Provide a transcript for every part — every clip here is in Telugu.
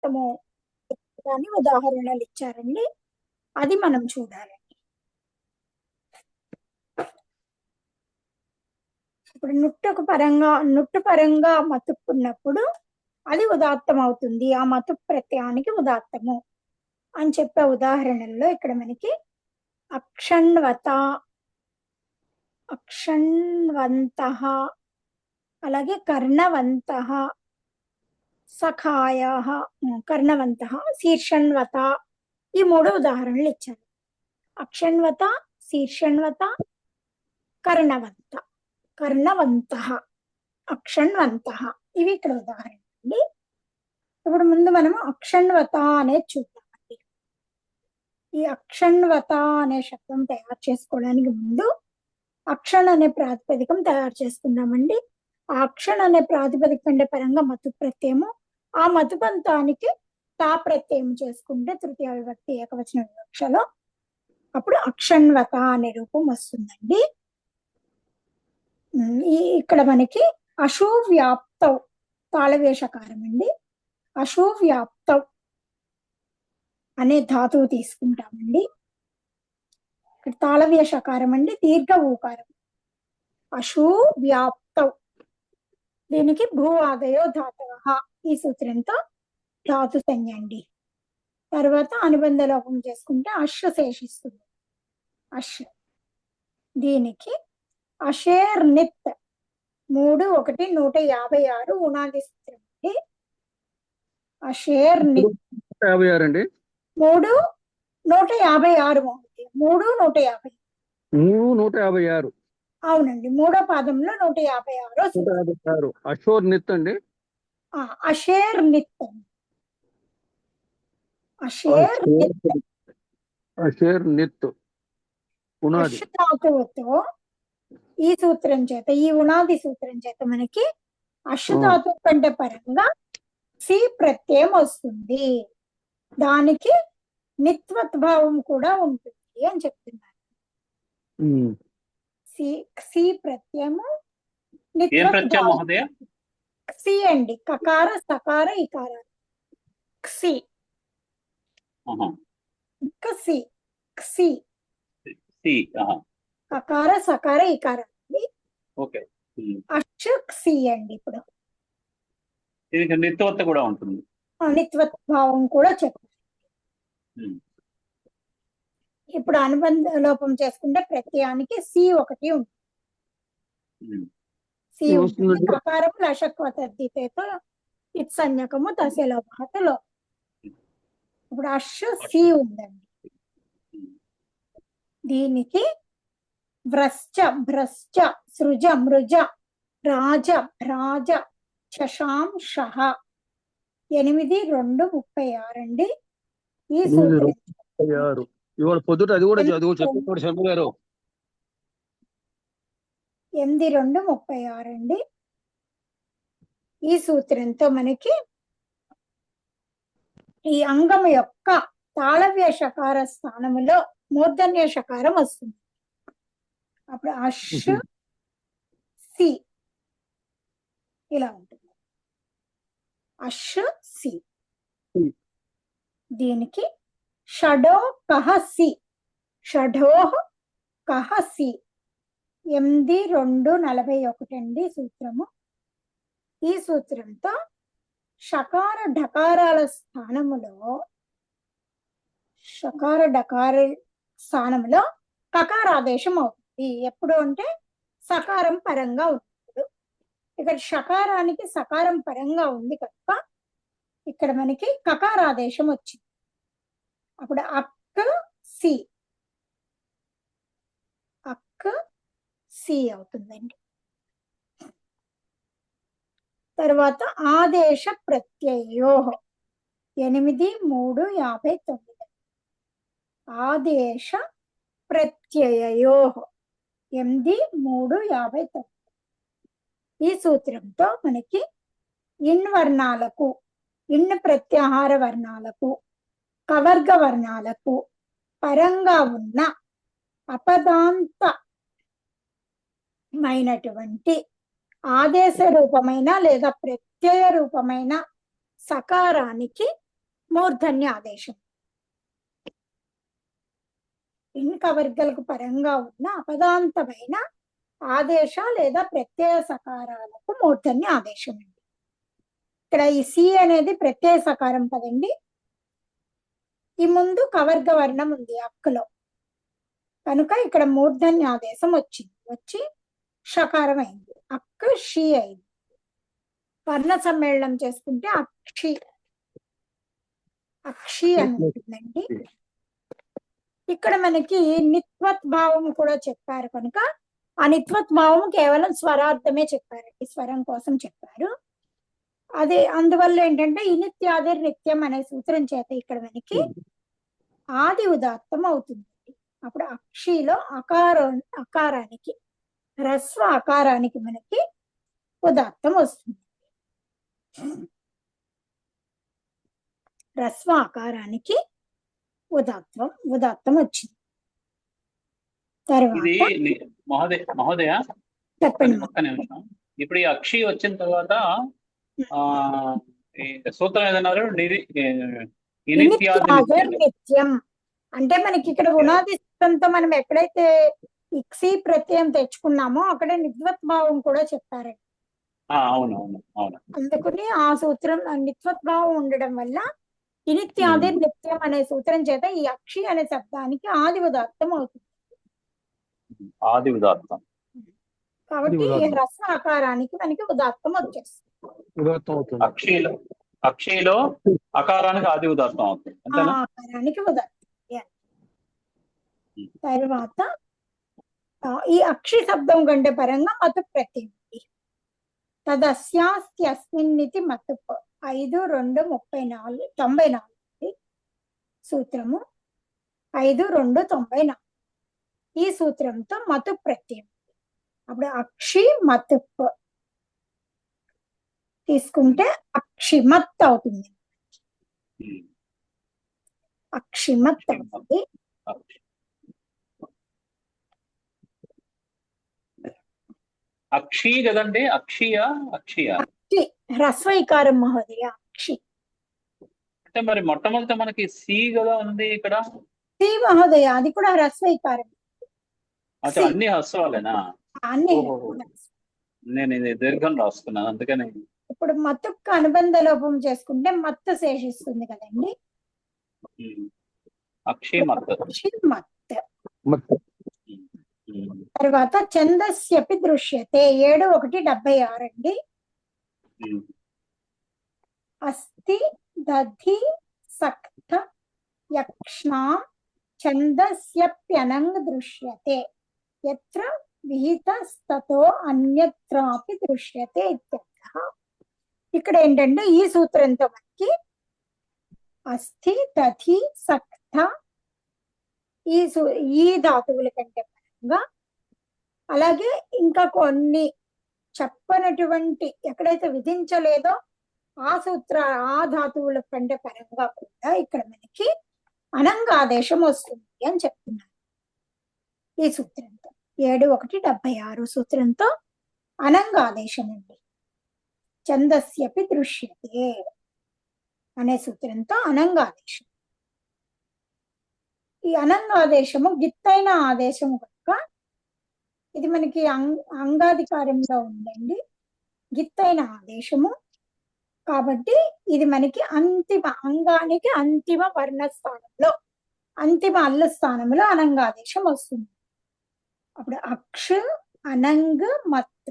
ఉదాత్తము అని ఉదాహరణలు ఇచ్చారండి. అది మనం చూడాలి. ఇప్పుడు నుట్టు పరంగా మతుక్కున్నప్పుడు అది ఉదాత్తం అవుతుంది. ఆ మతు ప్రత్యయానికి ఉదాత్తము అని చెప్పే ఉదాహరణల్లో ఇక్కడ మనకి అక్షణ్వత, అక్షణ్వంత, అలాగే కర్ణవంత, సఖాయ, కర్ణవంత, శీర్షణ్వత, ఈ 3 ఉదాహరణలు ఇచ్చారు. అక్షణ్వత, శీర్షణ్వత, కర్ణవంత, కర్ణవంత, అక్షణ్వంత, ఇవి ఇక్కడ ఉదాహరణ అండి. ఇప్పుడు ముందు మనము అక్షణ్వత అనేది చూద్దామండి. ఈ అక్షణ్వత అనే శబ్దం తయారు చేసుకోవడానికి ముందు అక్షణ్ అనే ప్రాతిపదికం తయారు చేసుకున్నామండి. ఆ అక్షణ్ అనే ప్రాతిపదిక కంటే పరంగా మతు ప్రత్యయము, ఆ మతుబంతానికి తా ప్రత్యయం చేసుకుంటే తృతీయ విభక్తి ఏకవచన వివక్షలో అప్పుడు అక్షణ్వత అనే రూపం వస్తుందండి. ఇక్కడ మనకి అశువ్యాప్తౌ తాళవేషకారం అండి. అశువ్యాప్తౌ అనే ధాతువు తీసుకుంటామండి. ఇక్కడ తాళవ్యషకారం అండి, దీర్ఘ ఊకారం. అశువ్యాప్తౌ, దీనికి భూ ఆదయో ధాతవ, ఈ సూత్రంతో ధాతు సంజ్ఞ అండి. తర్వాత అనుబంధ లోపం చేసుకుంటే అశ్వ శేషిస్తుంది. అశ్వ, దీనికి అషేర్ నిత్ 3-1-156 ఉనాది సూత్రం అండి. అషేర్ నిత్ 56 అండి. 3-156 3-156. 3-156. అవునండి, 3వ పాదంలో 156. అషోర్ నిత్ అండి. అషేర్ నిత్, అషేర్ నిత్, అషేర్ నిత్ ఉనాది ధాతువుతో ఈ సూత్రం చేత, ఈ ఉనాది సూత్రం చేత మనకి అశ్వధాతువు కంటే పరంగా సి ప్రత్యయం వస్తుంది. దానికి నిత్వద్భావం కూడా ఉంటుంది అని చెప్తున్నారు. సి ప్రత్యయము సి అండి, కకార సకార ఇకార, సి కకార సకార ఇకార అండి. అక్షి అండి. ఇప్పుడు నిత్వత్త కూడా ఉంటుంది, నిత్వద్భావం కూడా చెప్తారు. ఇప్పుడు అనుబంధ లోపం చేసుకుంటే ప్రత్యయానికి సి ఒకటి ఉంటుంది. సి ఉంటుంది. ప్రకారం లషక్వతద్దితేతో ఇత్సంజ్ఞకము తస్య లోపహతలో. ఇప్పుడు అశ్వ సి ఉందండి. దీనికి వ్రశ్చ, భ్రశ్చ, సృజ, మృజ, రాజ, భ్రాజ, శశాంశః 8-2-36 అండి. ఈ సూత్రం ఇవాళ పొద్దుట అది కూడా చదువు చెప్పారు శర్మ గారు. 8-2-36 అండి. ఈ సూత్రంతో మనకి ఈ అంగం యొక్క తాళవ్య షకార స్థానములో మూర్ధన్య షకారం వస్తుంది. అప్పుడు అష్ సి ఇలా ఉంటుంది. అష్ సి. దీనికి షడో కహ సి, షఢో కహ సి 8-2-41 అండి సూత్రము. ఈ సూత్రంతో షకార ఢకారాల స్థానములో, షకార ఢకార స్థానంలో కకారాదేశం అవుతుంది. ఎప్పుడు అంటే సకారం పరంగా ఉన్నప్పుడు. ఇక్కడ షకారానికి సకారం పరంగా ఉంది కనుక ఇక్కడ మనకి కకారాదేశం వచ్చింది. అప్పుడు అక్ సి, అక్ సి అవుతుందండి. తర్వాత ఆదేశ ప్రత్యయో 8-3-59. ఆదేశ ప్రత్యయో 8-3-59. ఈ సూత్రంతో మనకి ఇన్ వర్ణాలకు, ఇన్ ప్రత్యాహార వర్ణాలకు, కవర్గ వర్ణాలకు పరంగా ఉన్న అపదాంతమైనటువంటి ఆదేశ రూపమైన లేదా ప్రత్యయ రూపమైన సకారానికి మూర్ధన్య ఆదేశం. లింగవర్గాలకు పరంగా ఉన్న అపదాంతమైన ఆదేశ లేదా ప్రత్యయ సకారాలకు మూర్ధన్య ఆదేశం అండి. ఇక్కడ ఈ సి అనేది ప్రత్యయ సకారం కదండి. ఈ ముందు కవర్గ వర్ణం ఉంది అక్కలో, కనుక ఇక్కడ మూర్ధన్య ఆదేశం వచ్చి షకారం అయింది. అక్క షి అయింది. వర్ణ సమ్మేళనం చేసుకుంటే అక్షి అని ఉంటుందండి. ఇక్కడ మనకి నిత్వత్ భావం కూడా చెప్పారు కనుక ఆ నిత్వత్ భావం కేవలం స్వరార్థమే చెప్పారండి, స్వరం కోసం చెప్పారు. అదే అందువల్ల ఏంటంటే ఇనిత్యాదిర్ నిత్యం అనే సూత్రం చేత ఇక్కడ మనకి ఆది ఉదాత్తం అవుతుంది. అప్పుడు అక్షిలో అకారానికి హ్రస్వ అకారానికి మనకి ఉదాత్తం వస్తుంది. హ్రస్వ అకారానికి ఉదాత్తం వచ్చింది. తర్వాత మహోదయ చెప్పండి. ఒక్క నిమిషం. ఇప్పుడు ఈ అక్షి వచ్చిన తర్వాత సూత్రం ఏదన్నారు? నిత్యం అంటే మనకి ఇక్కడ ఉనాది సూత్రంతో మనం ఎక్కడైతే ఇక్సి ప్రత్యయం తెచ్చుకున్నామో అక్కడ నిద్వత్ భావం కూడా చెప్పారండి. అవునవును. అందుకని ఆ సూత్రం నిత్వత్ భావం ఉండడం వల్ల ఇనిత్యాది నిత్యం అనే సూత్రం చేత ఈ అక్షి అనే శబ్దానికి ఆది ఉదాత్తం అవుతుంది. ఆది ఉదాత్తం కాబట్టి ఈ హ్రస్వ ఆకారానికి మనకి ఉదాత్తం వచ్చేస్తుంది. అక్షిలో అకారానికి ఆది ఉదాత్తం అవుతుంది. ఆకారానికి ఉదాత్తం. తర్వాత ఈ అక్షి శబ్దం కంటే పరంగా మతు ప్రత్యయం. తదస్యాస్త్యస్మిన్నితి మతు 5-2-94 సూత్రము 5-2-94 ఈ సూత్రంతో మతు ప్రత్యయం. అప్పుడు అక్షి మతు తీసుకుంటే అక్షిమత్ అవుతుంది. అక్షిమత్ అవుతుంది. అక్షి కదండి. అక్షి హ్రస్వైకారం మహోదయ. అక్షి అంటే మరి మొట్టమొదట మనకి సి కదా ఉంది ఇక్కడ. సి మహోదయ, అది కూడా హ్రస్వైకారం. అంటే అన్ని హ్రస్వాలేనా? అన్ని. నేను ఇది దీర్ఘం రాసుకున్నాను అందుకని. ఇప్పుడు మత్తుకు అనుబంధ లోపం చేసుకుంటే మత్తు శేషిస్తుంది కదండి. అక్షిమత్. తర్వాత ఛందస్యపి దృశ్యతే 7-1-76 అండి. అస్తి దధి సక్త యక్ష్ణా ఛందస్యప్యనంగ్ దృశ్యతే యత్ర విహితస్తతో అన్యత్రాపి దృశ్యతే ఇత్యర్థః. ఇక్కడ ఏంటంటే ఈ సూత్రంతో మనకి అస్థి దధి సక్త ఈ ధాతువుల కంటే పరంగా, అలాగే ఇంకా కొన్ని చెప్పనటువంటి ఎక్కడైతే విధించలేదో ఆ ధాతువుల కంటే పరంగా కూడా ఇక్కడ మనకి అనంగాదేశం వస్తుంది అని చెప్తున్నారు ఈ సూత్రంతో. 7-1-76 సూత్రంతో అనంగాదేశం అండి. ఛందస్యపి దృశ్యతే అనే సూత్రంతో అనంగాదేశం. ఈ అనంగాదేశము గిత్తైన ఆదేశము కనుక ఇది మనకి అంగాధికారంలో ఉందండి. గిత్తైన ఆదేశము కాబట్టి ఇది మనకి అంగానికి అంతిమ వర్ణస్థానంలో, అంతిమ అల్ల స్థానంలో అనంగాదేశం వస్తుంది. అప్పుడు అక్ష అనంగ మత్.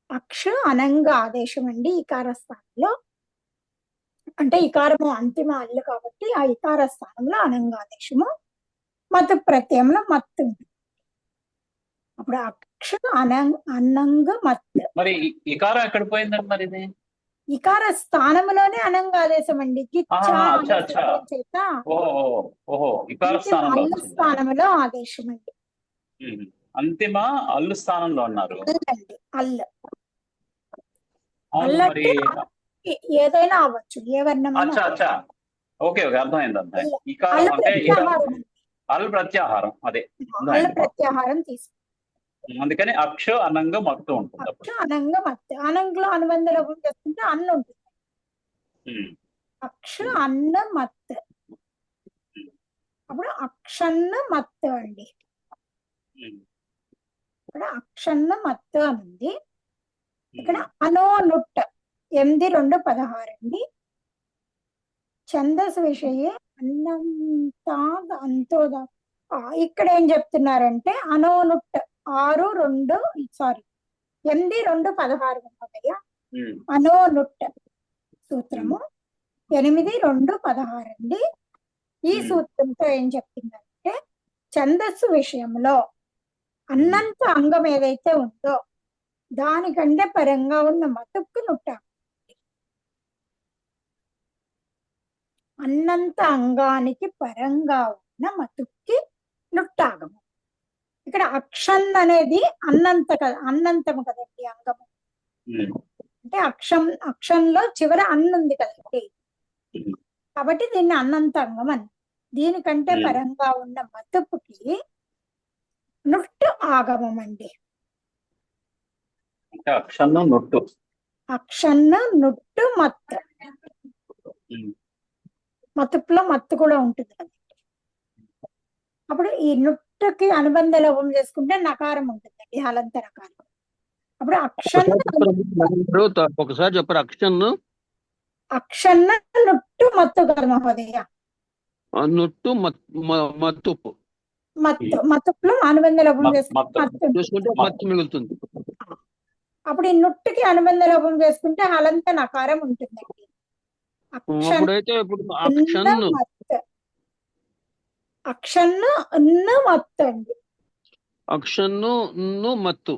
అక్ష అనంగ ఆదేశం అండి ఇకార స్థానంలో. అంటే ఇకారము అంతిమ అల్లు కాబట్టి ఆ ఇకార స్థానంలో అనంగాదేశము, మత్ ప్రత్యయంలో మత్తు ఉంటుంది. అప్పుడు అక్ష అనంగ మత్. మరి ఇకారం ఎక్కడ పోయిందండి మరి? ఇది ఇకార స్థానంలోనే అనంగాదేశం అండి. చేత స్థానంలో ఆదేశం అండి. అంతిమ అల్లు స్థానంలో ఉన్నారు. అల్లు ఏదైనా అవ్వచ్చు, ఏ వర్ణమైనా. ఓకే అర్థమైంది. ఇకారం అంటే అల్ ప్రత్యాహారం. అదే అల్ ప్రత్యాహారం తీసుకు. అందుకని అక్ష అనంగ మత్తు ఉంటుంది. అక్ష అనంగ మత్తు. అనంగలో అనుబంధ లోపం చేసుకుంటే అన్ను ఉంటుంది. అక్ష అన్న మత్. అప్పుడు అక్షన్న మత్ అండి. ఇక్కడ అక్షన్న మత్ అని ఉంది. ఇక్కడ అనో నుట్ 8-2-16 అండి. ఛందస్ విషయే అన్నంతా అంతోదా. ఇక్కడ ఏం చెప్తున్నారంటే అనోనుట్ 8-2-16 మహోదయ. అనోనుట్ సూత్రము 8-2-16 అండి. ఈ సూత్రంతో ఏం చెప్తుందంటే ఛందస్సు విషయంలో అన్నంత అంగం ఏదైతే ఉందో దానికంటే పరంగా ఉన్న మతుక్కు నుట్ట. అన్నంత అంగానికి పరంగా ఉన్న మతుక్కి నుట్టాగము. ఇక్కడ అక్షం అనేది అన్నంతము కదండి అంగము. అంటే అక్షంలో చివర అన్నుంది కదండి, కాబట్టి దీన్ని అన్నంత అంగం అని. దీనికంటే పరంగా ఉన్న మతుపుకి నుట్టు ఆగమం అండి. అక్షన్న నుట్టు మత్తు. మతుపులో మత్తు కూడా ఉంటుంది కదండి. అప్పుడు ఈ నుట్టుకి అనుబంధ లోపం చేసుకుంటే నకారం ఉంటుందండి, హలంత నకారం. అప్పుడు ఒకసారి చెప్పారు అక్షన్న నుట్టు మత్తు కదా మహోదయ. నుట్టు మత్తుప్పు. మత్తులో అనుబంధ లోపం చేసుకుంటే మత్తు మిగులుతుంది. అప్పుడు ఈ నుట్టుకి అనుబంధ లోపం చేసుకుంటే హలంత నకారం ఉంటుందండి. అక్షన్ను మత్తు అండి. అక్షన్ను మత్తు.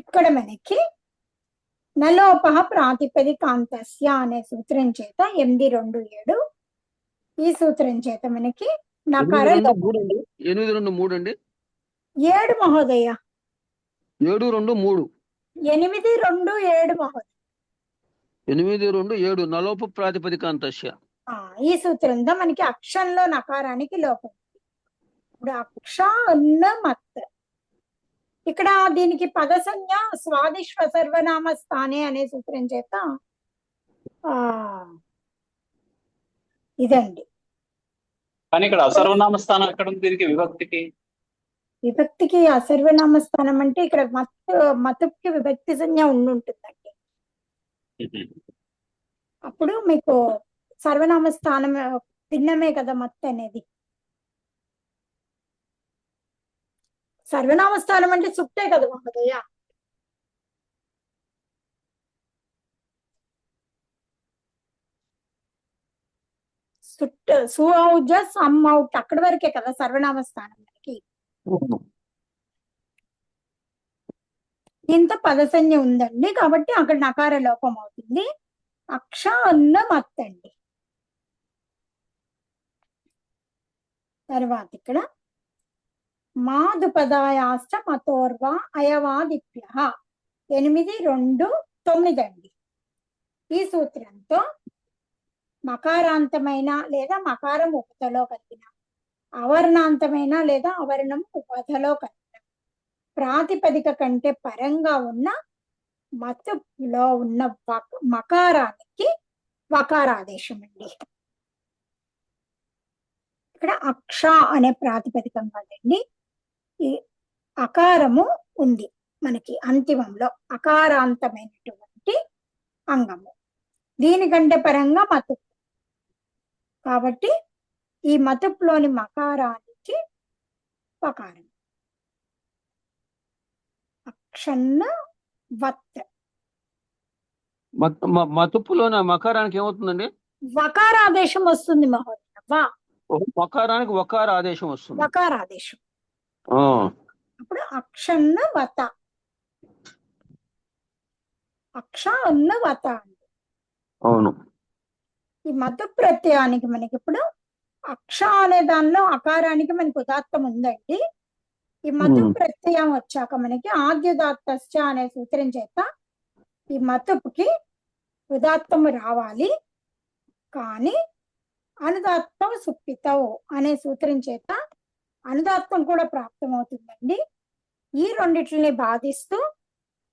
ఇక్కడ మనకి నలోప ప్రాతిపదికాంతస్య అనే సూత్రం చేత 8-2-7. ఈ సూత్రం చేత మనకి నకార 8-2-3 అండి. 7 మహోదయ. 7-2-3. 8-2-7 మహోదయ. 8-2-7 నలోప ప్రాతిపదికాంతస్య. ఈ సూత్రంతో మనకి అక్షంలో నకారానికి లోపం. ఇప్పుడు అక్ష అన్న మత్. ఇక్కడ దీనికి పదసంజ్ఞ స్వాదిష్వ సర్వనామ స్థానే అనే సూత్రం చేత ఇదండి. కానీ ఇక్కడ అసర్వనామ స్థానం ఎక్కడ ఉంది దీనికి? విభక్తికి అసర్వనామ స్థానం అంటే ఇక్కడ మతుకి విభక్తి సంజ్ఞ ఉంటుందండి. అప్పుడు మీకు సర్వనామ స్థానం భిన్నమే కదా మత్ అనేది. సర్వనామ స్థానం అంటే సుట్టే కదా మహోదయ. సుఔజ సమ్ఔట్ అక్కడి వరకే కదా సర్వనామ స్థానం మనకి. దీంతో పదసంజ్ఞ ఉందండి, కాబట్టి అక్కడ నకార లోపం అవుతుంది. అక్ష అన్న మత్ అండి. తర్వాత ఇక్కడ మాధుపదాయాశ్చ మతోర్వ అయవాదిభ్య 8-2-9 అండి. ఈ సూత్రంతో మకారాంతమైన లేదా మకారం ఉపతలో కలిగిన, అవర్ణాంతమైన లేదా అవర్ణం ఉపతలో కలిగిన ప్రాతిపదిక కంటే పరంగా ఉన్న మతులో ఉన్న మకారానికి వకారాదేశం అండి. ఇక్కడ అక్ష అనే ప్రాతిపదికం కాదండి, ఈ అకారము ఉంది మనకి అంతిమంలో, అకారాంతమైనటువంటి అంగము. దీనికంటే పరంగా మతు, కాబట్టి ఈ మతుపులోని మకారానికి వకారం. అక్షన్న వత్. మతుపులోని మకారానికి ఏమవుతుందండి? వకారాదేశం వస్తుంది మహోదయ. మకారానికి వకార ఆదేశం వస్తుంది. వకారాదేశం. అప్పుడు అక్షన్న వత. అక్ష అన్న వత అండి. అవును. ఈ మతు ప్రత్యయానికి మనకి ఇప్పుడు అక్ష అనే దానిలో అకారానికి మనకి ఉదాత్తం ఉందండి. ఈ మతు ప్రత్యయం వచ్చాక మనకి ఆద్యుదాత్తస్య అనే సూత్రం చేత ఈ మతుపుకి ఉదాత్తము రావాలి, కానీ అనుదాత్తం సుప్పితవు అనే సూత్రం చేత అనుదాత్తం కూడా ప్రాప్తమవుతుందండి. ఈ రెండిటిని బాధిస్తూ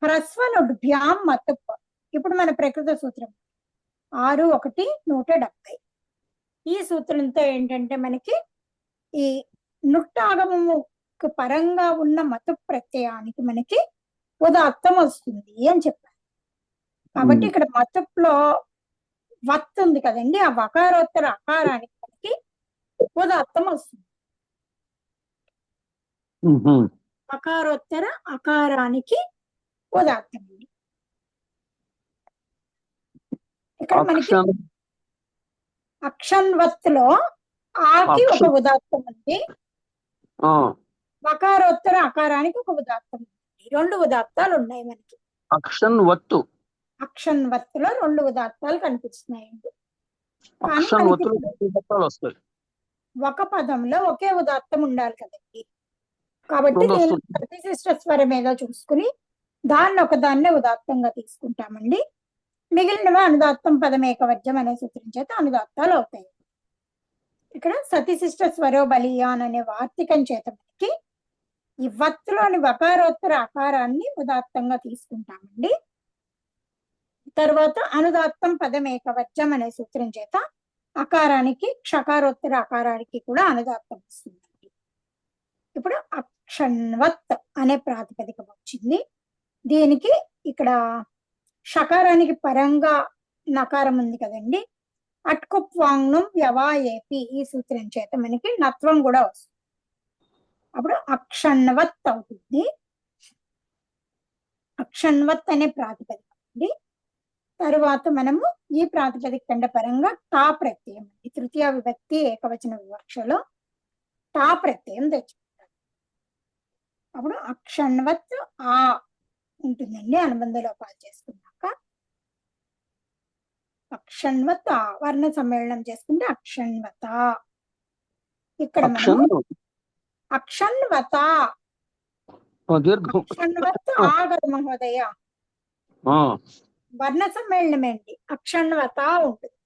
హ్రస్వనుడ్భ్యాం మతుప్ ఇప్పుడు మన ప్రకృత సూత్రం 6-1-170. ఈ సూత్రంతో ఏంటంటే మనకి ఈ నుట్టాగమముకు పరంగా ఉన్న మతు ప్రత్యయానికి మనకి ఉదాత్తం వస్తుంది అని చెప్పారు. కాబట్టి ఇక్కడ మతుప్లో వత్ ఉంది కదండి, ఆ వకారోత్తర అకారానికి మనకి ఉదాత్తం వస్తుంది. వకారోత్తర అకారానికి ఉదాత్తం అండి. ఇక్కడ మనకి అక్షన్వత్ లో ఆకి ఒక ఉదాత్తం ఉంది, వకారోత్తర అకారానికి ఒక ఉదాత్తం ఉంది. 2 ఉదాత్తాలు ఉన్నాయి మనకి. అక్షన్వత్తు అక్షన్వత్ లో 2 ఉదాత్తాలు కనిపిస్తున్నాయండి. కానీ అక్షన్వత్తులో మనకి 2 పదాలు వస్తాయి. ఒక పదంలో ఒకే ఉదాత్తం ఉండాలి కదండి. కాబట్టి 2 దీన్ని వస్తుంది. ప్రతిశిష్ట స్వరం ఏదో చూసుకుని దాన్ని ఒకదాన్నే ఉదాత్తంగా తీసుకుంటామండి. మిగిలినవి అనుదాత్తం పదం ఏకవచనం అనే సూత్రం చేత అనుదాత్తాలు అవుతాయి. ఇక్కడ సతిశిష్ట స్వరో బలియాన్ అనే వార్తికం చేత మనకి ఈ వత్తులోని వకారోత్తర అకారాన్ని ఉదాత్తంగా తీసుకుంటామండి. తర్వాత అనుదాత్తం పదం ఏకవచనం అనే సూత్రం చేత అకారానికి క్షకారోత్తర అకారానికి కూడా అనుదాత్తం వస్తుందండి. ఇప్పుడు అక్షన్వత్ అనే ప్రాతిపదిక వచ్చింది. దీనికి ఇక్కడ షకారానికి పరంగా నకారం ఉంది కదండి, అట్కుప్వాంగ్నం వ్యవాయేపి ఈ సూత్రం చేత మనకి నత్వం కూడా వస్తుంది. అప్పుడు అక్షన్వత్ అవుతుంది. అక్షన్వత్ అనే ప్రాతిపదిక అండి. తరువాత మనము ఈ ప్రాతిపదిక కండ పరంగా టా ప్రత్యయం అండి, తృతీయ విభక్తి ఏకవచన వివక్షలో టా ప్రత్యయం తెచ్చుకుంటాం. అప్పుడు అక్షన్వత్ ఆ ఉంటుందండి అనుబంధ లోపాలు చేసుకున్నాక. అక్షన్వత్ ఆ వర్ణ సమ్మేళనం చేసుకుంటే అక్షన్వత. ఇక్కడ మనము అక్షన్వత అక్షన్వత్ ఆ కదా మహోదయ, వర్ణ సమ్మేళనం ఏంటి అక్షన్వత ఉంటుంది.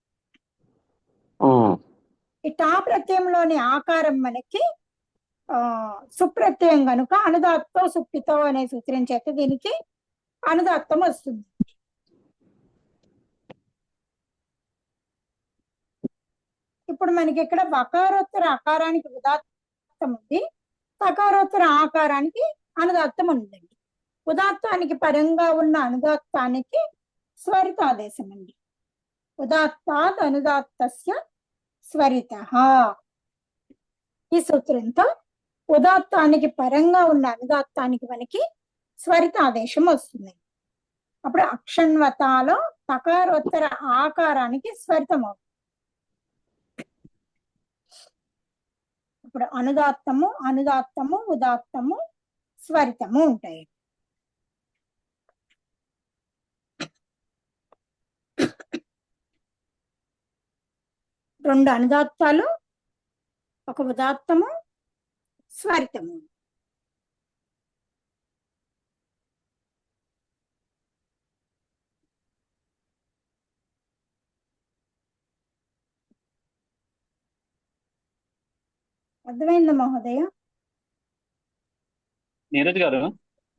ఈ టా ప్రత్యయంలోని ఆకారం మనకి సుప్రత్యయం కనుక అనుదాత్తో సుప్పితో అనే సూత్రం చేత దీనికి అనుదాత్తం వస్తుంది. ఇప్పుడు మనకి ఇక్కడ వకారోత్తర అకారానికి ఉదాత్తం ఉంది, సకారోత్తర ఆకారానికి అనుదాత్తం ఉందండి. ఉదాత్తానికి పరంగా ఉన్న అనుదాత్తానికి స్వరితాదేశం అండి. ఉదాత్తాత్ అనుదాత్తస్య స్వరితః. ఈ సూత్రంతో ఉదాత్తానికి పరంగా ఉన్న అనుదాత్తానికి మనకి స్వరిత ఆదేశం వస్తుంది. అప్పుడు అక్షన్వతాలో తకారోత్తర ఆకారానికి స్వరితం అవుతుంది. ఇప్పుడు అనుదాత్తము అనుదాత్తము ఉదాత్తము స్వరితము ఉంటాయి. రెండు అనుదాత్తాలు, ఒక ఉదాత్తము స్వరితము. అర్థమైందా మహోదయ? నీరజ్ గారు,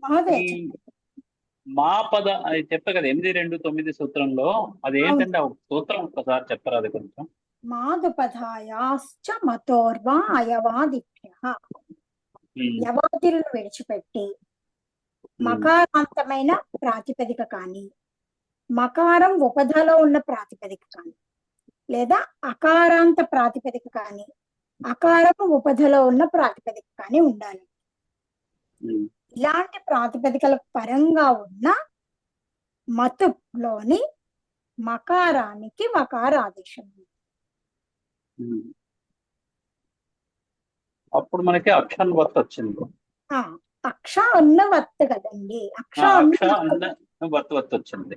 మహోదయ ఈ మా పద అది చెప్పా కదా 8-2-9 సూత్రంలో అది ఏంటంటే ఒక సూత్రం ఒకసారి చెప్పరా అది కొంచెం. మాదుపధాయాశ్చ మతోర్వా అయవాదిభ్యః. యవాదిలను విడిచిపెట్టి మకారాంతమైన ప్రాతిపదిక కానీ, మకారం ఉపధలో ఉన్న ప్రాతిపదిక కానీ, లేదా అకారాంత ప్రాతిపదిక కానీ, అకారపు ఉపధలో ఉన్న ప్రాతిపదిక కానీ ఉండాలి. ఇలాంటి ప్రాతిపదికల పరంగా ఉన్న మతులోని మకారానికి మకారాదేశం. అప్పుడు మనకి అక్షన్వత్ వచ్చింది. అక్ష ఉన్న వత్తు కదండి, అక్ష వత్ వచ్చింది,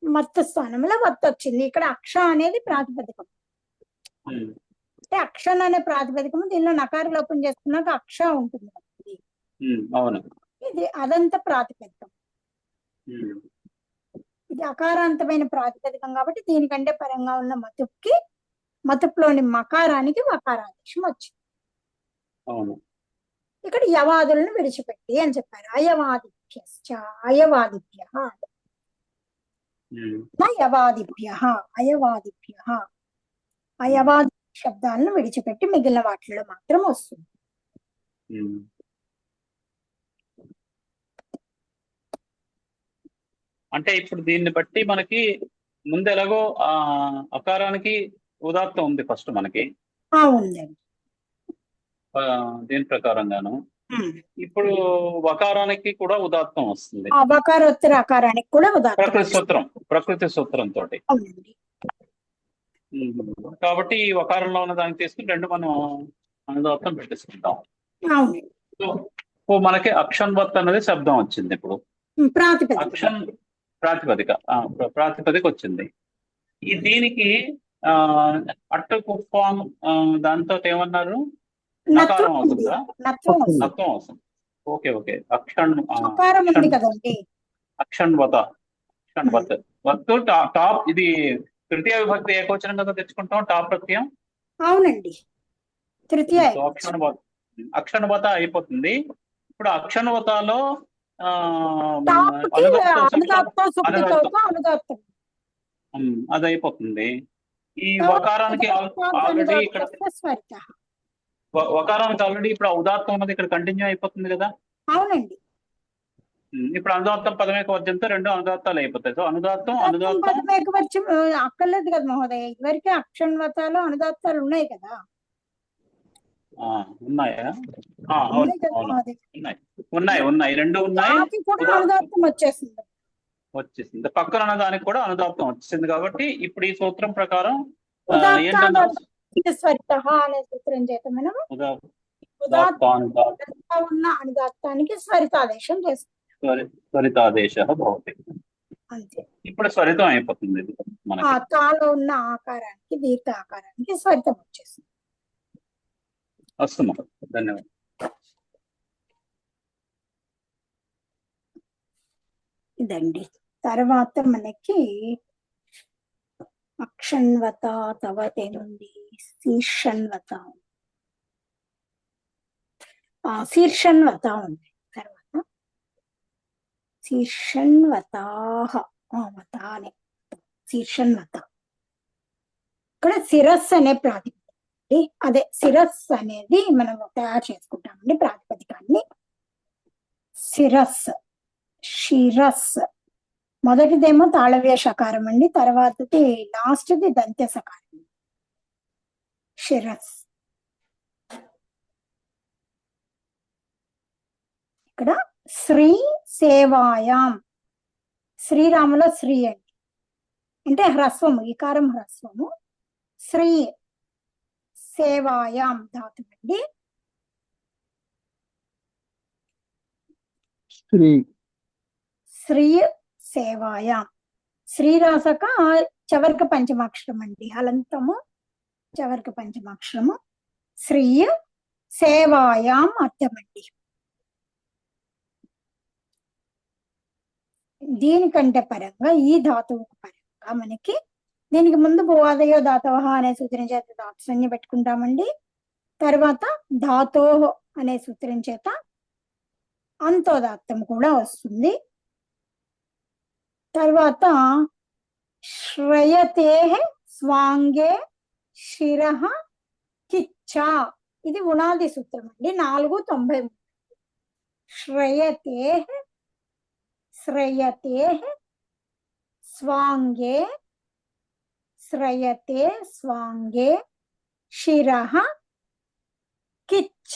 మత్తు స్థానంలో వత్తు వచ్చింది. ఇక్కడ అక్ష అనేది ప్రాతిపదికం. అంటే అక్షన్ అనే ప్రాతిపదికము, దీనిలో నకార లోపం చేసుకున్నాక అక్ష ఉంటుంది. అవును, ఇది అదంత ప్రాతిపదికం. ఇది అకారాంతమైన ప్రాతిపదికం కాబట్టి దీనికంటే పరంగా ఉన్న మతుప్కి, మతుప్లోని మకారానికి మకారాదేశం వచ్చింది. అవును, ఇక్కడ యవాదులను విడిచిపెట్టి అని చెప్పారు. అయవాదిభ్యశ్చ అయవాదిభ్య. ఉమ్, యవాదిభ్య అయవాదిభ్య అయవాది శబ్దాలను విడిచిపెట్టి మిగిలిన వాటిలో మాత్రం వస్తుంది. ఉమ్. అంటే ఇప్పుడు దీన్ని బట్టి మనకి ముందు ఎలాగో అకారానికి ఉదాత్తం ఉంది ఫస్ట్ మనకి ఉందండి. దీని ప్రకారంగాను ఉమ్. ఇప్పుడు వకారానికి కూడా ఉదాత్తం వస్తుంది అవకారోత్తర ఆకారానికి కూడా ఉదాత్తం ప్రకృతి సూత్రం తోటి. అవునండి. కాబట్టి ఈ వకారంలో ఉన్న దాన్ని తీసుకుని రెండు మనం అనుదాత్తం పెట్టేసుకుంటాం. అవునండి. సో మనకి అక్షన్వత్ అనేది శబ్దం వచ్చింది. ఇప్పుడు ప్రాతిపదిక ప్రాతిపదిక వచ్చింది. ఈ దీనికి అట్టకు ఫామ్ దాంతో ఏమన్నారు, నకారం అవుతుందా? నత్వం వస్తుంది. Okay okay. అక్షణ్వత వత్తు టాప్. ఇది తృతీయ విభక్తి ఏకవచనం కదా తెచ్చుకుంటాం టాప్ ప్రత్యయం. అవునండి. తృతీయ అక్షణవత అయిపోతుంది. ఇప్పుడు అక్షణవతలో అది అయిపోతుంది. ఈ వకారానికి ఆల్రెడీ ఇక్కడ ఇప్పుడు ఉదాత్తం ఉన్నది ఇక్కడ కంటిన్యూ అయిపోతుంది కదా. అవునండి. ఇప్పుడు అనుదాత్తం పదమేకవర్జంతో రెండు అనుదాత్తాలు అయిపోతాయి. సో అనుదాత్తం పదమేకవర్జం అక్కర్లేదు కదా మహోదయ. ఇదివరకే అక్షణవతాలు అనుదాత్తాలు ఉన్నాయి కదా. ఉన్నాయా? ఉన్నాయి రెండు ఉన్నాయి. అనుదాత్తం వచ్చేసింది. పక్కన ఉన్న దానికి కూడా అనుదాత్తం వచ్చేసింది. కాబట్టి ఇప్పుడు ఈ సూత్రం ప్రకారం అనే సూత్రం చేత మనం ఉన్న అనుదాత్తానికి స్వరితాదేశం చేస్తాం. స్వరితాదేశ భవతి. అంతే. ఇప్పుడు స్వరితం అయిపోతుంది. తాలో ఉన్న ఆకారానికి దీర్ఘ ఆకారానికి స్వరితం వచ్చేసింది. వస్తున్నాం. ధన్యవాదాలు. ఇదండి. తర్వాత మనకి అక్షన్వత తర్వాత ఏముంది, శీర్షన్వత శీర్షన్వత ఉంది. తర్వాత శీర్షన్వత ఇక్కడ శిరస్సు అనే ప్రాతిపదిక. అదే శిరస్సు అనేది మనం తయారు చేసుకుంటామండి ప్రాతిపదికాన్ని. శిరస్ మొదటిదేమో తాళవ్య సకారం అండి, తర్వాతది లాస్ట్ది దంత్య సకారం. శిరస్. ఇక్కడ శ్రీ సేవాయాం, శ్రీరాములో శ్రీ అండి, అంటే హ్రస్వము, ఈకారం హ్రస్వము. శ్రీ సేవాయాం ధాతు అండి. శ్రీ సేవాయాం శ్రీ రాసక చవర్గ పంచమాక్షరం అండి, హలంతము చవర్గ పంచమాక్షరము. శ్రీ సేవాయాం అర్థమండి. దీనికంటే పరంగా ఈ ధాతువు పరంగా మనకి దీనికి ముందు భువాదయో ధాతవ అనే సూత్రం చేత ధాతు సంజ్ఞ పెట్టుకుంటామండి. తర్వాత ధాతో అనే సూత్రం చేత అంతోదాత్తం కూడా వస్తుంది. తర్వాత శ్రయతే స్వాంగే శిరః కిచ్చ, ఇది ఉనాది సూత్రం అండి. 493. శ్రయతే స్వాంగే శిరః కిచ్చ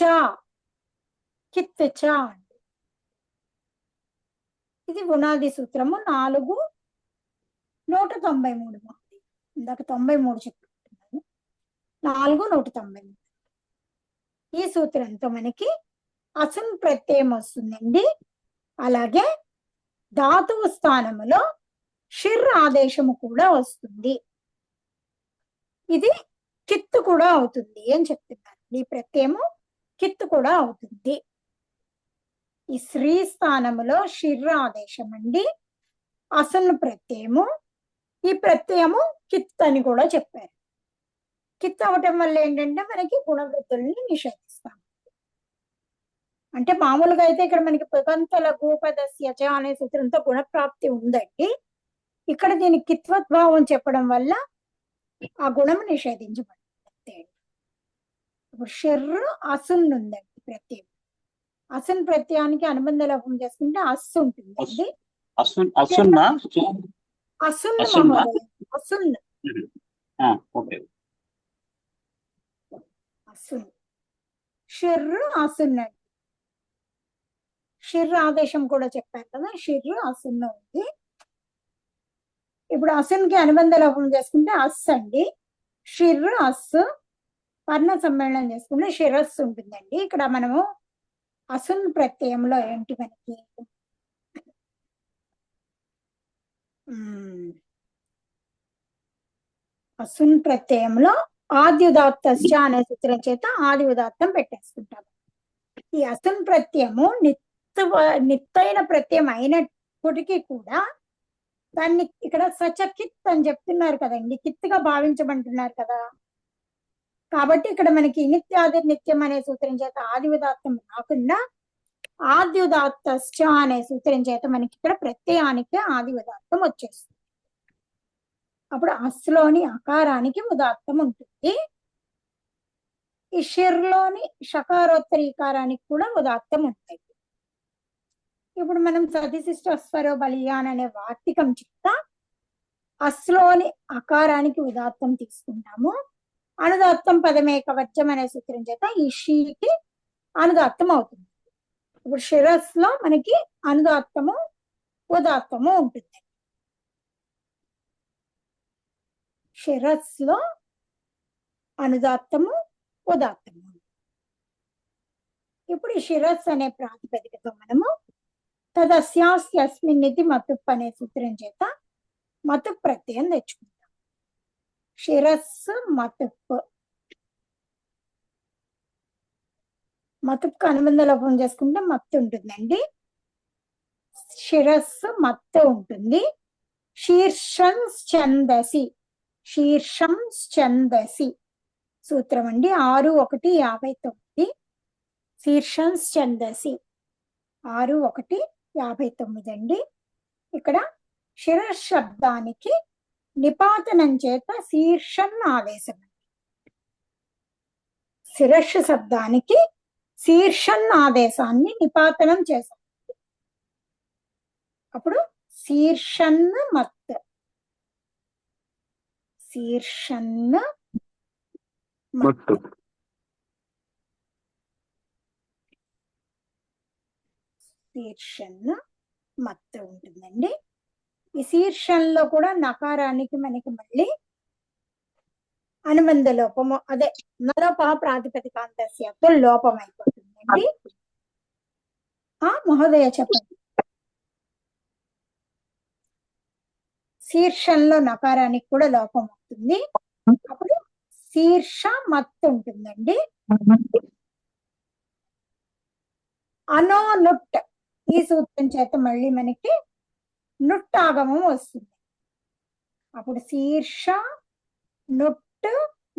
ఇది ఉనాది సూత్రము. 493. ఇందాక 93 చెప్పుకుంటున్నాను. 493. ఈ సూత్రంతో మనకి అసన్ ప్రత్యయం వస్తుందండి. అలాగే ధాతువు స్థానములో షిర్ ఆదేశము కూడా వస్తుంది. ఇది కిత్తు కూడా అవుతుంది అని చెప్తున్నారు. ఈ ప్రత్యయము కిత్తు కూడా అవుతుంది. ఈ శ్రీ స్థానములో షిర్ ఆదేశం అండి, అసలు ప్రత్యయము. ఈ ప్రత్యయము కిత్ అని కూడా చెప్పారు. కిత్ అవటం వల్ల ఏంటంటే మనకి గుణవృత్తుల్ని నిషేధిస్తాం. అంటే మామూలుగా అయితే ఇక్కడ మనకి పుగంత లఘూపదస్య చ అనే సూత్రంతో గుణప్రాప్తి ఉందండి. ఇక్కడ దీనికి కిత్వద్భావం చెప్పడం వల్ల ఆ గుణం నిషేధించబడింది అంతే. ఇప్పుడు షర్రు అసున్ ఉందండి ప్రత్యయం. అసున్ ప్రత్యయానికి అనుబంధ లోపం చేసుకుంటే అస్సు ఉంటుందండి. అసున్నా అసున్ అసున్నా? మహోదయ, అసున్ ఓకే. అసున్. షిర్రు అసున్ అండి. షిర్రు ఆదేశం కూడా చెప్పారు కదా, షిర్రు అసున్ ఉంది. ఇప్పుడు అసున్కి అనుబంధ లోపం చేసుకుంటే అస్ అండి. షిర్రు అస్సు, వర్ణ సమ్మేళనం చేసుకుంటే షిరస్సు ఉంటుందండి. ఇక్కడ మనము అసున్ ప్రత్యయంలో ఏంటి మనకి అసున్ ప్రత్యయంలో ఆద్యుదాత్తశ్చ అనే సూత్రం చేత ఆది ఉదాత్తం పెట్టేసుకుంటాము. ఈ అసున్ ప్రత్యయము నిత్తైన ప్రత్యయం అయినప్పటికీ కూడా దాన్ని ఇక్కడ సచకిత్ అని చెప్తున్నారు కదండి, కిత్తుగా భావించమంటున్నారు కదా. కాబట్టి ఇక్కడ మనకి నిత్యాది నిత్యం అనే సూత్రం చేత ఆది ఉదాత్తం రాకుండా ఆద్యుదాత్తశ్చ అనే సూత్రం చేత మనకి ఇక్కడ ప్రత్యయానికి ఆది ఉదాత్తం వచ్చేస్తుంది. అప్పుడు అస్లోని అకారానికి ఉదాత్తం ఉంటుంది. ఈ షిర్లోని షకారోత్తరీకారానికి కూడా ఉదాత్తం ఉంటుంది. ఇప్పుడు మనం సతిశిష్ట స్వరో బలియాన్ అనే వార్తికం చేత అస్లోని అకారానికి ఉదాత్తం తీసుకుంటాము. అనుదాత్తం పదమేక వర్జం అనే సూత్రం చేత ఈ షీకి అనుదాత్తం అవుతుంది. ఇప్పుడు షిరస్లో మనకి అనుదాత్తము ఉదాత్తము ఉంటుంది. షిరస్లో అనుదాత్తము ఉదాత్తము. ఇప్పుడు ఈ షిరస్ అనే ప్రాతిపదికతో మనము తదస్యాస్యస్మిన్నితి మతుప్ అనే సూత్రం చేత మతుప్ ప్రత్యయం తెచ్చుకుంటాం. షిరస్సు మతుప్. మతుప్కు అనుబంధ లోపం చేసుకుంటే మత్తు ఉంటుందండి. షిరస్సు మత్తు ఉంటుంది. శీర్షం ఛందసి, శీర్షం ఛందసి సూత్రం అండి. 6:1:59. శీర్షం ఛందసి 6:1:59 అండి. ఇక్కడ శిరస్ శబ్దానికి నిపాతనం చేత శీర్షం ఆదేశం. శిరస్సు శబ్దానికి శీర్షం ఆదేశాన్ని నిపాతనం చేశాం. అప్పుడు శీర్షన్న మత్, శీర్షన్న మత్. శీర్షన్న మత్ ఉంటుందండి. ఈ శీర్షంలో కూడా నకారానికి మనకి మళ్ళీ అనుబంధ లోపము, అదే నలోప ప్రాతిపదికాంతస్యతో లోపం అయిపోతుందండి. మహోదయ చెప్పండి. శీర్షంలో నకారానికి కూడా లోపం అవుతుంది. అప్పుడు శీర్ష మత్ ఉంటుందండి. అనో నుట్ ఈ సూత్రం చేత మళ్ళీ మనకి నుట్ ఆగమం వస్తుంది. అప్పుడు శీర్ష నుట్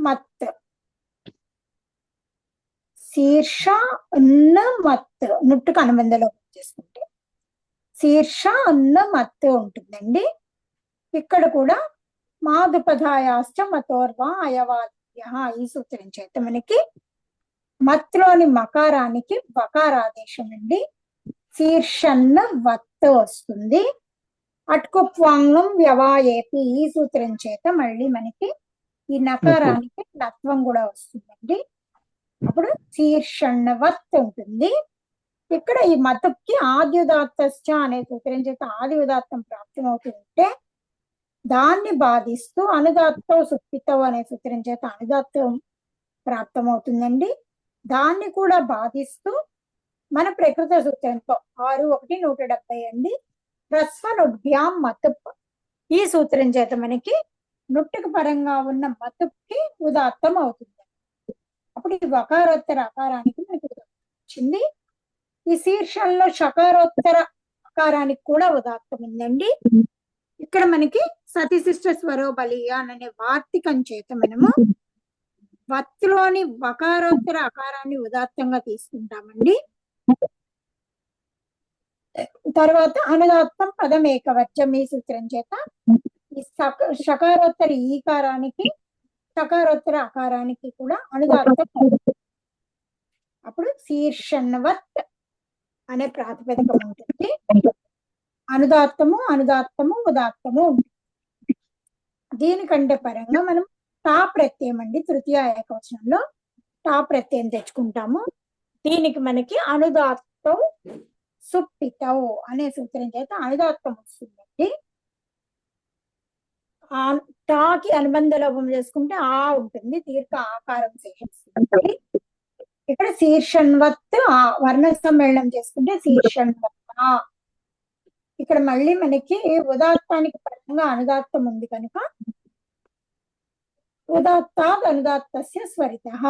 మత్, శీర్ష ఉన్న మత్, నుట్టుకు అనుబంధంలో చేసుకుంటే శీర్ష ఉన్న మత్ ఉంటుందండి. ఇక్కడ కూడా మాదుపధాయాశ్చ మతోర్వా అయవాద్య ఈ సూత్రం చేత మనకి మత్లోని మకారానికి వకారాదేశం అండి. శీర్షన్న వత్ వస్తుంది. అట్కుప్వాంగం వ్యవాయేపి ఈ సూత్రం చేత మళ్ళీ మనకి ఈ నకారానికి నత్వం కూడా వస్తుందండి. అప్పుడు శీర్షణవత్ ఉంటుంది. ఇక్కడ ఈ మతుకి ఆద్యుదాత్తశ్చ అనే సూత్రం చేత ఆది ఉదాత్తం ప్రాప్తం అవుతుంటే దాన్ని బాధిస్తూ అనుదాత్తో సుప్పితో అనే సూత్రం చేత అనుదాత్తం ప్రాప్తం అవుతుందండి. దాన్ని కూడా బాధిస్తూ మన ప్రకృత సూత్రంతో 6:1:170 అండి. హ్రస్వనుభ్యాం మతుప్ ఈ సూత్రం చేత మనకి నుట్టుకు పరంగా ఉన్న మతుప్కి ఉదాత్తం అవుతుంది. అప్పుడు ఈ వకారోత్తర అకారానికి మనకి వచ్చింది. ఈ శీర్షంలో షకారోత్తర అకారానికి కూడా ఉదాత్తం ఉందండి. ఇక్కడ మనకి సతిశిష్ట స్వరో బలియాన్ అనే వార్తికం చేత మనము వత్తులోని వకారోత్తర అకారాన్ని ఉదాత్తంగా తీసుకుంటామండి. తర్వాత అనుదాత్తం పదం ఏకవచనం ఈ సూత్రం చేత ఈ షకారోత్తర ఈకారానికి షకారోత్తర అకారానికి కూడా అనుదాత్తం అవుతుంది. అప్పుడు శీర్షణవత్ అనే ప్రాతిపదికం ఉంటుంది. అనుదాత్తము ఉదాత్తము ఉంటుంది. దీనికంటే పరంగా మనం టా ప్రత్యయం అండి తృతీయ ఏకవచనంలో టా ప్రత్యయం తెచ్చుకుంటాము. దీనికి మనకి అనుదాత్తం సుప్పితౌ అనే సూత్రం చేత అనుదాత్తం వస్తుందండి. ఆ టాకి అనుబంధ లోపం చేసుకుంటే ఆ ఉంటుంది, దీర్ఘ ఆకారం శేషిస్తుంది. ఇక్కడ శీర్షణవత్ వర్ణ సమ్మేళనం చేసుకుంటే శీర్షణవత్. ఇక్కడ మళ్ళీ మనకి ఉదాత్తానికి పరంగా అనుదాత్తం ఉంది కనుక ఉదాత్తాద్ అనుదాత్తస్య స్వరితః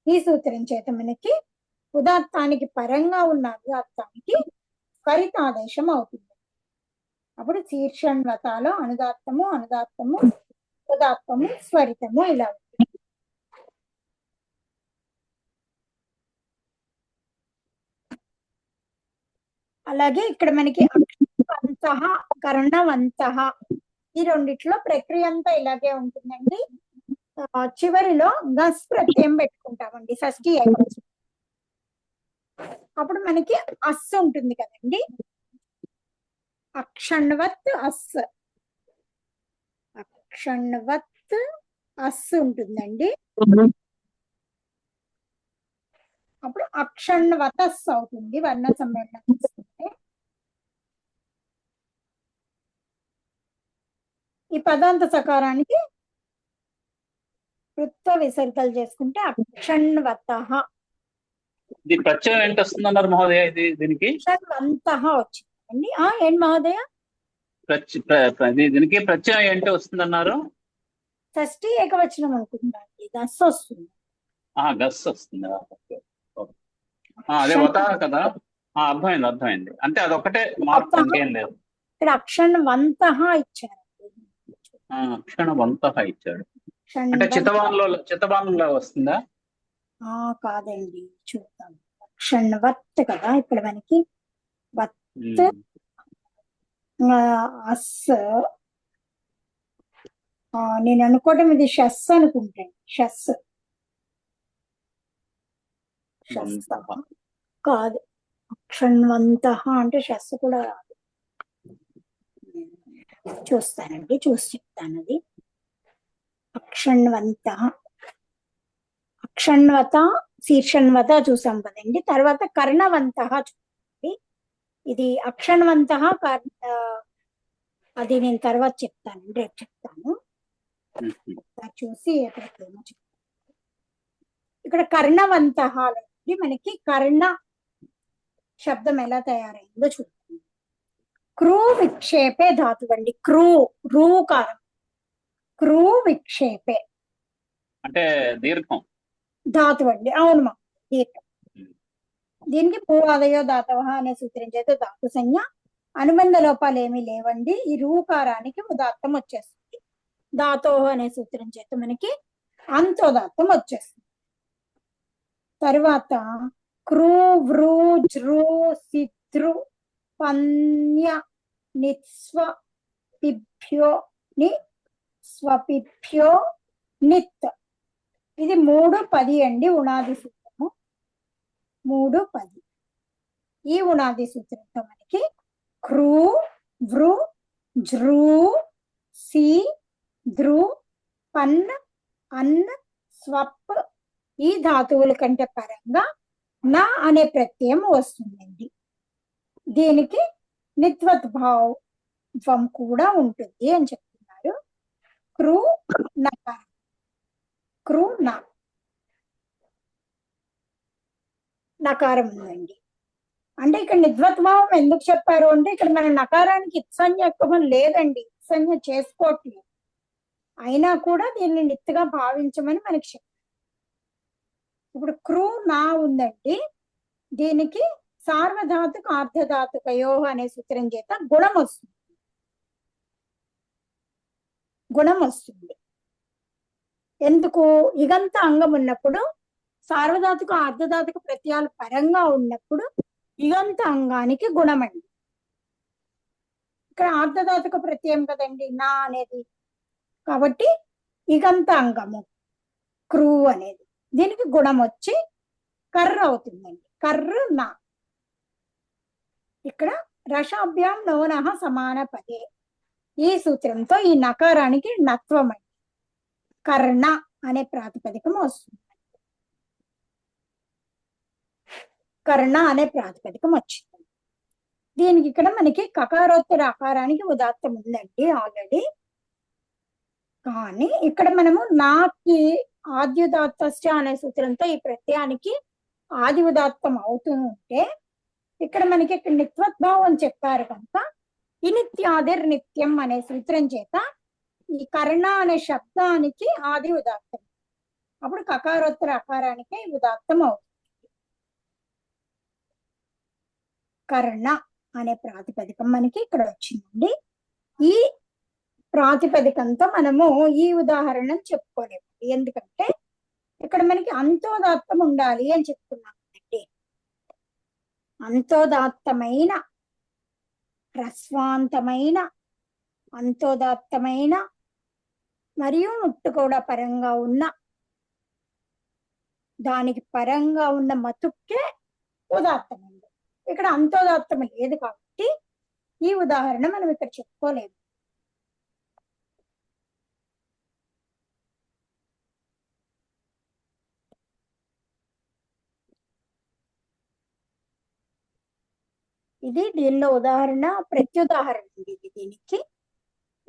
ఈ సూత్రం చేత మనకి ఉదాత్తానికి పరంగా ఉన్న అనుదాత్తానికి స్వరితాదేశం అవుతుంది. అప్పుడు శీర్షణవతాలో అనుదాత్తము ఉదాత్తము స్వరితము ఇలా ఉంటుంది. అలాగే ఇక్కడ మనకి అక్షరవంతః కర్ణవంతః ఈ రెండిట్లో ప్రక్రియ అంతా ఇలాగే ఉంటుందండి. చివరిలో గస్ ప్రత్యయం పెట్టుకుంటామండి షష్ఠి ఏకవచనం. అప్పుడు మనకి అస్ ఉంటుంది కదండి, అక్షణవత్ అస్ ఉంటుందండి. అప్పుడు అక్షణవతస్ అవుతుంది వర్ణ సమ్మేళనం తీసుకుంటే. ఈ పదాంత సకారానికి వృత్త విసర్గలు చేసుకుంటే అక్షణవతః. ఇది ప్రత్యయం ఏంటి వస్తుంది అన్నారు మహోదయ? ఇది దీనికి అక్షణవంతః వచ్చిందండి. ఏంటి మహోదయ? దీనికి ప్రత్యయం ఏంటి వస్తుంది అన్నారు? షష్ఠి ఏకవచనం అనుకుందండి, గస్ వస్తుంది. గస్ వస్తుందా? అదే వత కదా, అర్థమైంది. అంటే అదొక్కటే మార్పు, ఇంకేం లేదు. ఇక్కడ అక్షణవంతః ఇచ్చారు, అక్షణవంతః ఇచ్చాడు. అంటే చితబానులో వస్తుందా? కాదండి, చూద్దాం. అక్షణవత్ కదా ఇక్కడ మనకి వత్ అస్. నేను అనుకోవటం ఇది షస్ అనుకుంటాను. షస్ కాదు, అక్షణవంతః అంటే షస్ కూడా రాదు. చూస్తానండి, చూసి చెప్తాను. అది అక్షణవంతః అక్షణ్వత శీర్షణ్వత చూసాం కదండి. తర్వాత కర్ణవంతః చూడండి. ఇది అక్షణవంతః అది నేను తర్వాత చెప్తాను, రేపు చెప్తాను. చూసి ఎక్కడికేమో చెప్తాను. ఇక్కడ కర్ణవంతః అనేది మనకి కర్ణ శబ్దం ఎలా తయారైందో చూద్దాం. క్రూ విక్షేపే ధాతువు అండి. రూకారం. క్రూ విక్షేపే అంటే దీర్ఘం ధాతువు అండి. అవును మా దీర్ఘం. దీనికి పూర్వాదయో ధాతవ అనే సూత్రం చేత ధాతు సంజ్ఞ, అనుబంధ లోపాలు ఏమీ లేవండి. ఈ రూకారానికి ఉదాత్తం వచ్చేస్తుంది. ధాతోహ అనే సూత్రం చేత మనకి అంతోదాత్తం వచ్చేస్తుంది. తర్వాత క్రూ వృ జృ సిద్రు పన్య నిత్స్వ పిభ్యో ని స్వపిభ్యో నిత్. ఇది 3-10 అండి ఉనాది సూత్రము. 3-10 ఈ ఉనాది సూత్రంతో మనకి క్రూ వృ జృ సి ద్రు పన్ అన్ స్వప్ ఈ ధాతువుల కంటే పరంగా నా అనే ప్రత్యయం వస్తుందండి. దీనికి నిత్వత్ భావం కూడా ఉంటుంది అని చెప్తున్నారు. క్రూ నకారం, క్రూ నకారం ఉందండి. అంటే ఇక్కడ నిత్వత్ భావం ఎందుకు చెప్పారు అంటే ఇక్కడ మన నకారానికి ఇత్సంజ్ఞకం లేదండి, ఇత్సంజ్ఞ చేసుకోవట్లేదు. అయినా కూడా దీన్ని నిత్తుగా భావించమని మనకి చెప్పారు. ఇప్పుడు క్రూ నా ఉందండి, దీనికి సార్వధాతుక అర్ధధాతుకయో అనే సూత్రం చేత గుణం వస్తుంది. ఎందుకు? ఇగంత అంగం ఉన్నప్పుడు సార్వధాతుక అర్ధధాతుక ప్రత్యయాలు పరంగా ఉన్నప్పుడు ఇగంత అంగానికి గుణమండి. ఇక్కడ ఆర్ధధాతుక ప్రత్యయం కదండి నా అనేది, కాబట్టి ఇగంత అంగము క్రూ అనేది దీనికి గుణం వచ్చి కర్ర అవుతుందండి. కర్ర నా. ఇక్కడ రసాభ్యాం నోనః సమాన పదే, ఈ సూత్రంతో ఈ నకారానికి నత్వం అండి. కర్ణ అనే ప్రాతిపదికం వస్తుంది. కర్ణ అనే ప్రాతిపదికం వచ్చింది. దీనికి ఇక్కడ మనకి కకారోత్తర ఆకారానికి ఉదాత్తం ఉందండి ఆల్రెడీ. కానీ ఇక్కడ మనము నాకి ఆద్యుదాత్తస్య అనే సూత్రంతో ఈ ప్రత్యయానికి ఆది ఉదాత్తం అవుతూ ఉంటే, ఇక్కడ మనకి ఇక్కడ నిత్వద్భావం చెప్పారు కనుక ఇనిత్యాదిర్ నిత్యం అనే సూత్రం చేత ఈ కర్ణ అనే శబ్దానికి ఆది ఉదాత్తం, అప్పుడు కకారోత్తర ఆకారానికి ఉదాత్తం అవుతుంది. కర్ణ అనే ప్రాతిపదికం మనకి ఇక్కడ వచ్చిందండి. ఈ ప్రాతిపదికంతో మనము ఈ ఉదాహరణను చెప్పుకోలేము, ఎందుకంటే ఇక్కడ మనకి అంతోదాత్తం ఉండాలి అని చెప్తున్నాం అండి. అంతోదాత్తమైన, హ్రస్వాంతమైన, అంతోదాత్తమైన మరియు నుట్టు కూడా పరంగా ఉన్న, దానికి పరంగా ఉన్న మతుక్కే ఉదాత్తం ఉంది. ఇక్కడ అంతోదాత్తం లేదు కాబట్టి ఈ ఉదాహరణ మనం ఇక్కడ చెప్పుకోలేము. ఇది దీనిలో ఉదాహరణ, ప్రత్యుదాహరణ అండి ఇది. దీనికి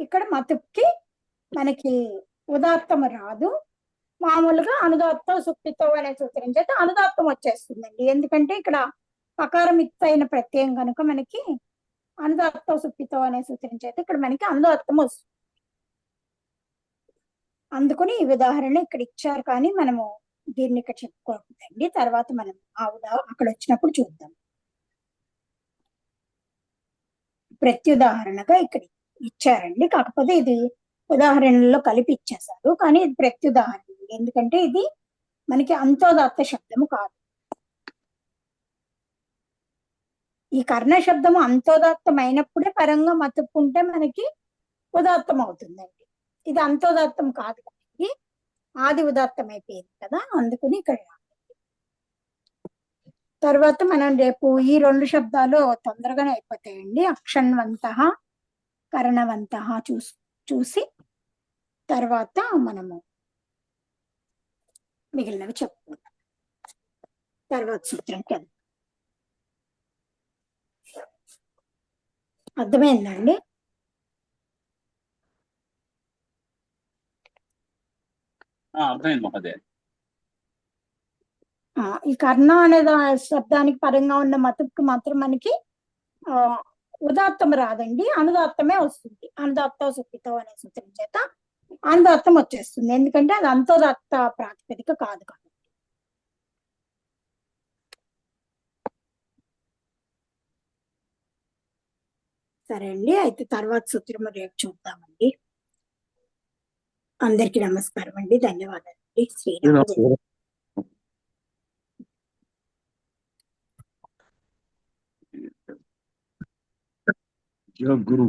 ఇక్కడ మతుక్కి మనకి ఉదాత్తం రాదు, మామూలుగా అనుదాత్తం సుప్తితో అనే సూత్రం చేత అనుదాత్తం వచ్చేస్తుందండి. ఎందుకంటే ఇక్కడ పకారం అయిన ప్రత్యయం కనుక మనకి అనుదాత్తం సుప్తితో అనే సూత్రం చేత ఇక్కడ మనకి అనుదాత్తం వస్తుంది. అందుకని ఈ ఉదాహరణ ఇక్కడ ఇచ్చారు, కానీ మనము దీన్ని ఇక్కడ చెప్పుకోకూడదండి. తర్వాత మనం అక్కడ వచ్చినప్పుడు చూద్దాం. ప్రత్యుదాహరణగా ఇక్కడ ఇచ్చారండి, కాకపోతే ఇది ఉదాహరణలో కలిపి ఇచ్చేసారు, కానీ ఇది ప్రత్యుదాహరణ ఎందుకంటే ఇది మనకి అంతోదాత్త శబ్దము కాదు. ఈ కర్ణ శబ్దము అంతోదాత్తం అయినప్పుడే పరంగా మతుక్కుంటే మనకి ఉదాత్తం అవుతుందండి. ఇది అంతోదాత్తం కాదు కాబట్టి ఆది ఉదాత్తం అయిపోయింది కదా, అందుకని ఇక్కడ. తర్వాత మనం రేపు ఈ రెండు శబ్దాలు తొందరగానే అయిపోతాయండి. అక్షణ్వంతః, కర్ణవంతః చూసి తర్వాత మనము మిగిలినవి చెప్పుకుందాం. తర్వాత సూత్రంకి వెళ్దాం. అర్థమైందండి? అర్థమైంది మహోదయ. ఈ కర్ణ అనే శబ్దానికి పరంగా ఉన్న మతుకు మాత్రం మనకి ఉదాత్తం రాదండి, అనుదాత్తమే వస్తుంది. అనుదాత్త సుప్పితో అనే సూత్రం చేత అనుదాత్తం వచ్చేస్తుంది, ఎందుకంటే అది అంతోదాత్త ప్రాతిపదిక కాదు కాబట్టి. సరే అండి, అయితే తర్వాత సూత్రం రేపు చూద్దామండి. అందరికీ నమస్కారం అండి, ధన్యవాదాలండి. శ్రీరామ్. గురు